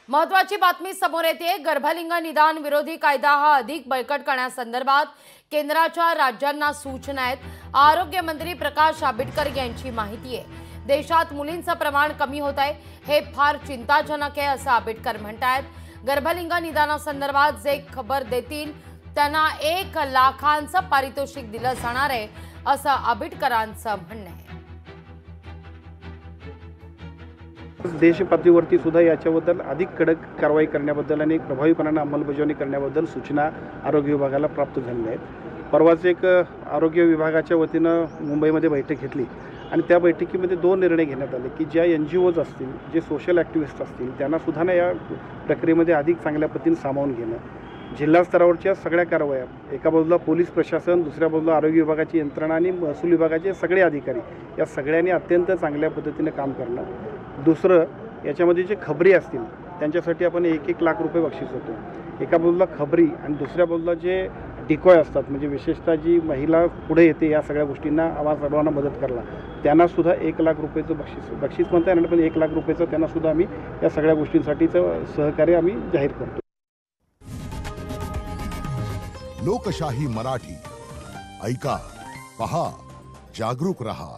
महत्वाची बातमी समोर येते। गर्भलिंग निदान विरोधी कायदा हा अधिक बळकट करण्यासंदर्भात केंद्राच्या राज्यांना सूचना आहेत। आरोग्य मंत्री प्रकाश आंबेडकर यांची माहिती आहे। देशात मुलींचं प्रमाण कमी होत आहे, हे फार चिंताजनक आहे असं आंबेडकर म्हणतात। गर्भलिंग निदानासंदर्भात जे खबर देतील त्यांना 1 लाखांचं पारितोषिक दिलं जाणार आहे असं आंबेडकरांचं म्हणणं आहे। देश पातळीवरती सुद्धा याच्याबद्दल अधिक कडक कारवाई करण्याबद्दल आणि प्रभावीपणाने अंमलबजावणी करण्याबद्दल सूचना आरोग्य विभागाला प्राप्त झालेल्या आहेत। परवाच एक आरोग्य विभागाच्या वतीनं मुंबईमध्ये बैठक घेतली आणि त्या बैठकीमध्ये 2 निर्णय घेण्यात आले की ज्या NGOज असतील, जे सोशल ॲक्टिव्हिस्ट असतील त्यांना सुद्धा या प्रक्रियेमध्ये अधिक चांगल्या पद्धतीने सामावून घेणं, जिल्हा स्तरावरच्या सगळ्या कारवाया, एका बाजूला पोलीस प्रशासन, दुसऱ्या बाजूला आरोग्य विभागाची यंत्रणा आणि महसूल विभागाचे सगळे अधिकारी या सगळ्यांनी अत्यंत चांगल्या पद्धतीने काम करणं। दुसरं, याच्यामध्ये जे खबरी असतील त्यांच्यासाठी आपण 1-1 लाख रुपये बक्षीस होतो। एका बाजूला खबरी आणि दुसऱ्या बाजूला जे डिकॉय असतात, म्हणजे विशेषतः जी महिला पुढे येते या सगळ्या गोष्टींना आम्हाला सर्वांना मदत करायला, त्यांना सुद्धा 1 लाख रुपयेचं बक्षीस म्हणता येणार, पण 1 लाख रुपयेचं त्यांना सुद्धा आम्ही या सगळ्या गोष्टींसाठीचं सहकार्य आम्ही जाहीर करतो। लोकशाही मराठी ऐका, पहा, जागरूक रहा।